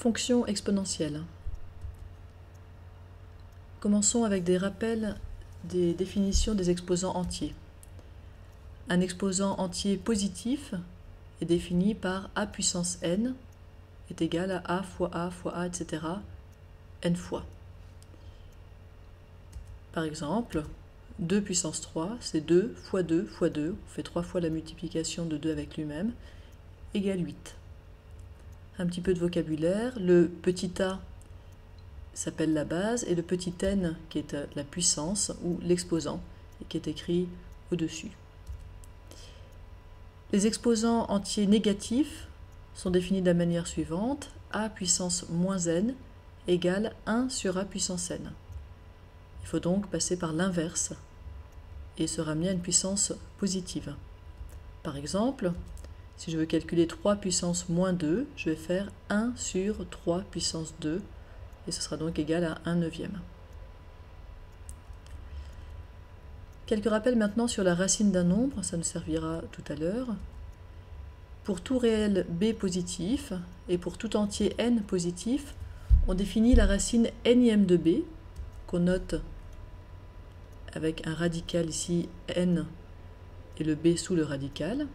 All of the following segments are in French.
Fonction exponentielle. Commençons avec des rappels des définitions des exposants entiers. Un exposant entier positif est défini par a puissance n est égal à a, etc. n fois. Par exemple, 2 puissance 3, c'est 2 fois 2 fois 2, on fait 3 fois la multiplication de 2 avec lui-même, égale 8. Un petit peu de vocabulaire, le petit a s'appelle la base et le petit n qui est la puissance ou l'exposant et qui est écrit au-dessus. Les exposants entiers négatifs sont définis de la manière suivante: a puissance moins n égale 1 sur a puissance n. Il faut donc passer par l'inverse et se ramener à une puissance positive. Par exemple, si je veux calculer 3 puissance moins 2, je vais faire 1 sur 3 puissance 2, et ce sera donc égal à 1 neuvième. Quelques rappels maintenant sur la racine d'un nombre, ça nous servira tout à l'heure. Pour tout réel b positif et pour tout entier n positif, on définit la racine nième de b, qu'on note avec un radical ici n et le b sous le radical.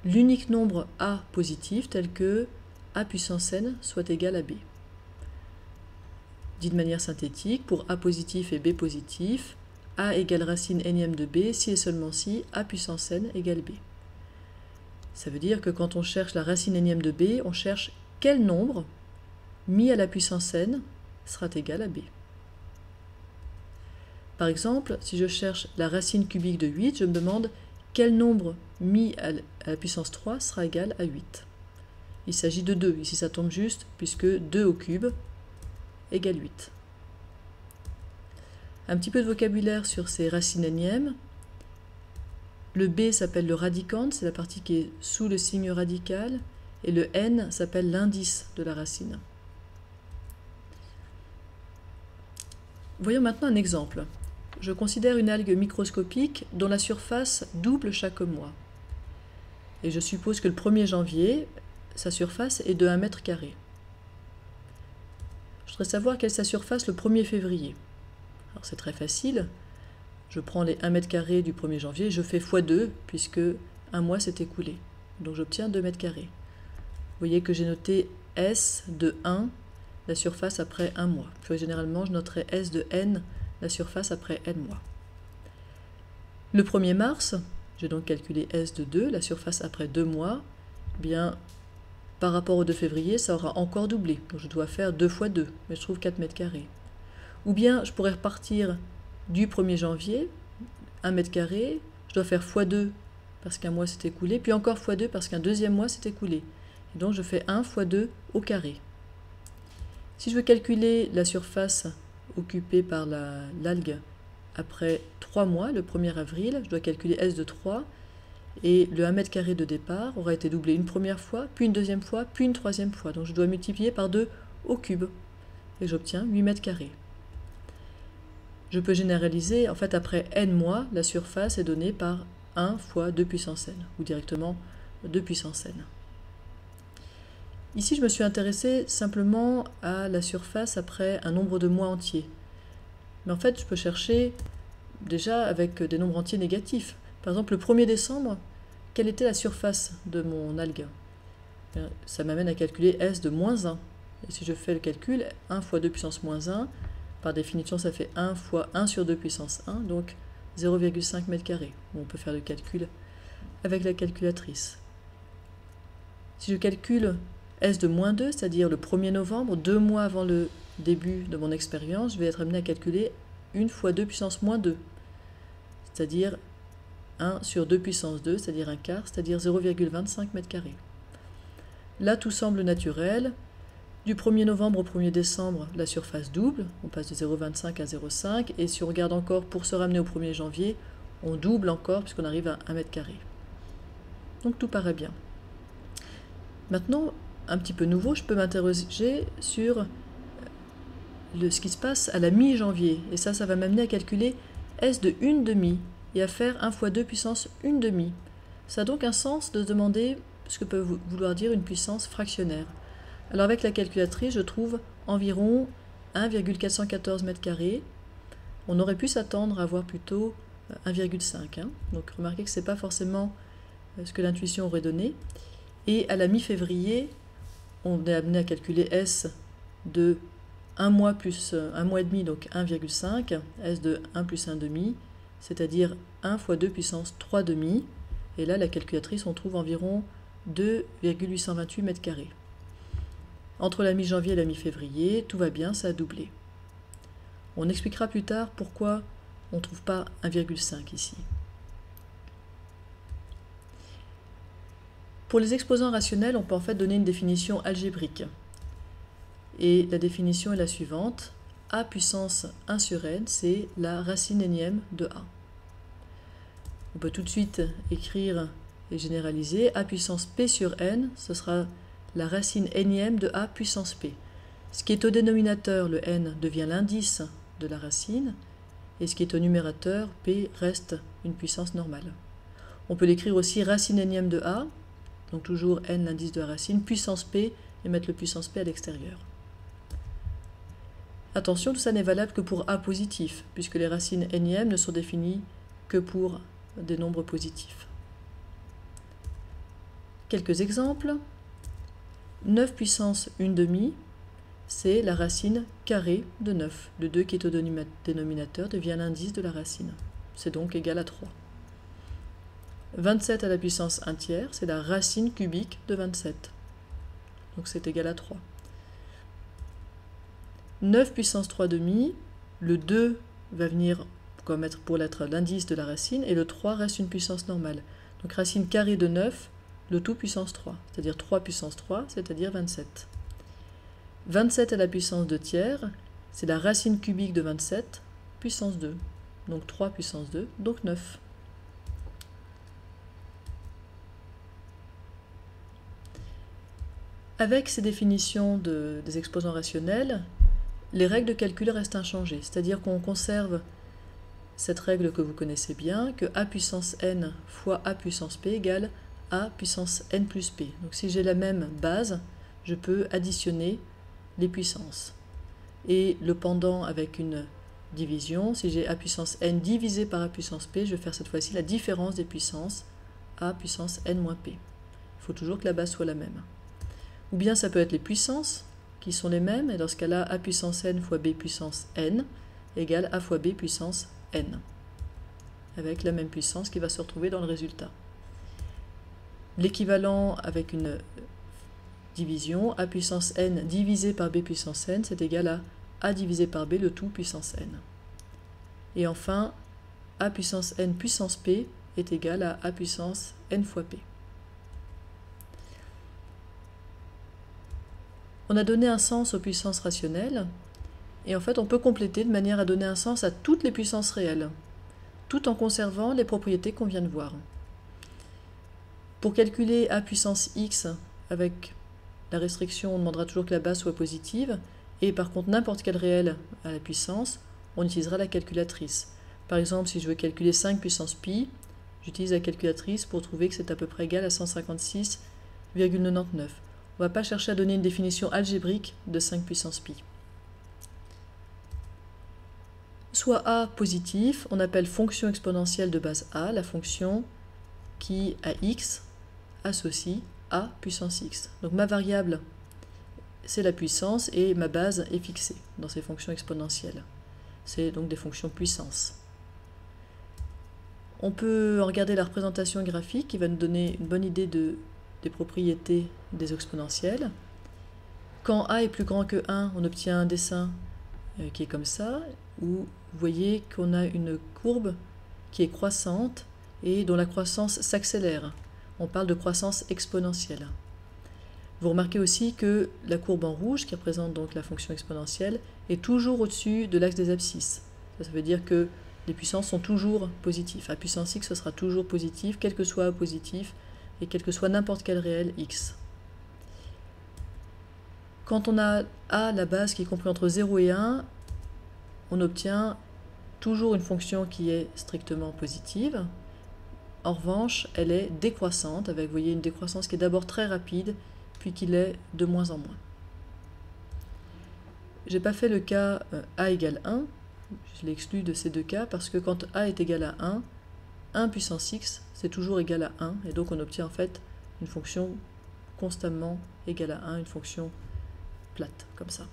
L'unique nombre a positif tel que a puissance n soit égal à b. Dit de manière synthétique, pour a positif et b positif, a égale racine nième de b si et seulement si a puissance n égale b. Ça veut dire que quand on cherche la racine nième de b, on cherche quel nombre mis à la puissance n sera égal à b. Par exemple, si je cherche la racine cubique de 8, je me demande quel nombre mis à la puissance 3 sera égal à 8. Il s'agit de 2, ici ça tombe juste, puisque 2 au cube égale 8. Un petit peu de vocabulaire sur ces racines nièmes. Le b s'appelle le radicand, c'est la partie qui est sous le signe radical, et le n s'appelle l'indice de la racine. Voyons maintenant un exemple. Je considère une algue microscopique dont la surface double chaque mois. Et je suppose que le 1er janvier, sa surface est de 1 mètre carré. Je voudrais savoir quelle est sa surface le 1er février. Alors c'est très facile. Je prends les 1 mètre carré du 1er janvier, je fais x2 puisque un mois s'est écoulé. Donc j'obtiens 2 mètres carrés. Vous voyez que j'ai noté S de 1, la surface après un mois. Puis généralement je noterai S de n, la surface après n mois. Le 1er mars, j'ai donc calculé S de 2, la surface après 2 mois. Eh bien, par rapport au 2 février, ça aura encore doublé. Donc je dois faire 2 fois 2, mais je trouve 4 mètres carrés. Ou bien je pourrais repartir du 1er janvier, 1 mètre carré, je dois faire x2 parce qu'un mois s'est écoulé, puis encore x2 parce qu'un deuxième mois s'est écoulé. Et donc je fais 1 fois 2 au carré. Si je veux calculer la surface occupée par l'algue après 3 mois, le 1er avril, je dois calculer S de 3, et le 1 mètre carré de départ aura été doublé une première fois, puis une deuxième fois, puis une troisième fois. Donc je dois multiplier par 2 au cube, et j'obtiens 8 mètres carrés. Je peux généraliser, en fait après n mois, la surface est donnée par 1 fois 2 puissance n, ou directement 2 puissance n. Ici, je me suis intéressé simplement à la surface après un nombre de mois entiers. Mais en fait, je peux chercher déjà avec des nombres entiers négatifs. Par exemple, le 1er décembre, quelle était la surface de mon algue? Ça m'amène à calculer S de moins 1. Et si je fais le calcul, 1 fois 2 puissance moins 1, par définition, ça fait 1 fois 1 sur 2 puissance 1, donc 0,5 mètres carrés. On peut faire le calcul avec la calculatrice. Si je calcule S de moins 2, c'est-à-dire le 1er novembre, 2 mois avant le début de mon expérience, je vais être amené à calculer 1 fois 2 puissance moins 2, c'est-à-dire 1 sur 2 puissance 2, c'est-à-dire un quart, c'est-à-dire 0,25 mètres carrés. Là, tout semble naturel. Du 1er novembre au 1er décembre, la surface double, on passe de 0,25 à 0,5, et si on regarde encore pour se ramener au 1er janvier, on double encore puisqu'on arrive à 1 mètre carré. Donc tout paraît bien. Maintenant, un petit peu nouveau, je peux m'interroger sur ce qui se passe à la mi-janvier, et ça va m'amener à calculer S de 1 demi, et à faire 1 fois 2 puissance 1 demi. Ça a donc un sens de se demander ce que peut vouloir dire une puissance fractionnaire. Alors avec la calculatrice, je trouve environ 1,414 m². On aurait pu s'attendre à avoir plutôt 1,5. Donc remarquez que ce n'est pas forcément ce que l'intuition aurait donné. Et à la mi-février, on est amené à calculer S de 1 mois plus 1 mois et demi, donc 1,5, S de 1 plus 1 demi, c'est-à-dire 1 fois 2 puissance 3 demi. Et là, la calculatrice, on trouve environ 2,828 m². Entre la mi-janvier et la mi-février, tout va bien, ça a doublé. On expliquera plus tard pourquoi on ne trouve pas 1,5 ici. Pour les exposants rationnels, on peut en fait donner une définition algébrique. Et la définition est la suivante. A puissance 1 sur n, c'est la racine énième de A. On peut tout de suite écrire et généraliser. A puissance p sur n, ce sera la racine énième de A puissance p. Ce qui est au dénominateur, le n, devient l'indice de la racine, et ce qui est au numérateur, p, reste une puissance normale. On peut l'écrire aussi racine énième de A, donc toujours n l'indice de la racine, puissance p, et mettre le puissance p à l'extérieur. Attention, tout ça n'est valable que pour A positif, puisque les racines énièmes ne sont définies que pour des nombres positifs. Quelques exemples. 9 puissance 1 demi, c'est la racine carrée de 9. Le 2 qui est au dénominateur devient l'indice de la racine. C'est donc égal à 3. 27 à la puissance 1 tiers, c'est la racine cubique de 27. Donc c'est égal à 3. 9 puissance 3 demi, le 2 va venir pour être l'indice de la racine, et le 3 reste une puissance normale. Donc racine carrée de 9, le tout puissance 3, c'est-à-dire 3 puissance 3, c'est-à-dire 27. 27 à la puissance 2 tiers, c'est la racine cubique de 27, puissance 2. Donc 3 puissance 2, donc 9. Avec ces définitions des exposants rationnels, les règles de calcul restent inchangées, c'est-à-dire qu'on conserve cette règle que vous connaissez bien, que a puissance n fois a puissance p égale a puissance n plus p. Donc si j'ai la même base, je peux additionner les puissances. Et le pendant avec une division, si j'ai a puissance n divisé par a puissance p, je vais faire cette fois-ci la différence des puissances a puissance n moins p. Il faut toujours que la base soit la même. Ou bien ça peut être les puissances qui sont les mêmes, et dans ce cas-là, a puissance n fois b puissance n égale a fois b puissance n, avec la même puissance qui va se retrouver dans le résultat. L'équivalent avec une division, a puissance n divisé par b puissance n, c'est égal à a divisé par b le tout puissance n. Et enfin, a puissance n puissance p est égal à a puissance n fois p. On a donné un sens aux puissances rationnelles, et en fait on peut compléter de manière à donner un sens à toutes les puissances réelles, tout en conservant les propriétés qu'on vient de voir. Pour calculer a puissance x, avec la restriction, on demandera toujours que la base soit positive, et par contre n'importe quel réel à la puissance, on utilisera la calculatrice. Par exemple, si je veux calculer 5 puissance pi, j'utilise la calculatrice pour trouver que c'est à peu près égal à 156,99. On ne va pas chercher à donner une définition algébrique de 5 puissance pi. Soit a positif, on appelle fonction exponentielle de base a, la fonction qui à x associe a puissance x. Donc ma variable, c'est la puissance, et ma base est fixée dans ces fonctions exponentielles. C'est donc des fonctions puissance. On peut regarder la représentation graphique qui va nous donner une bonne idée des propriétés des exponentielles. Quand a est plus grand que 1, on obtient un dessin qui est comme ça, où vous voyez qu'on a une courbe qui est croissante et dont la croissance s'accélère. On parle de croissance exponentielle. Vous remarquez aussi que la courbe en rouge, qui représente donc la fonction exponentielle, est toujours au-dessus de l'axe des abscisses. Ça veut dire que les puissances sont toujours positives. A puissance x, ce sera toujours positif, quel que soit a positif, et quel que soit n'importe quel réel x. Quand on a a, la base qui est comprise entre 0 et 1, on obtient toujours une fonction qui est strictement positive. En revanche, elle est décroissante, avec, vous voyez, une décroissance qui est d'abord très rapide, puis qui l'est de moins en moins. j'ai pas fait le cas a égale 1, je l'ai exclu de ces deux cas, parce que quand a est égal à 1 puissance x, c'est toujours égal à 1, et donc on obtient en fait une fonction constamment égale à 1, une fonction plate, comme ça.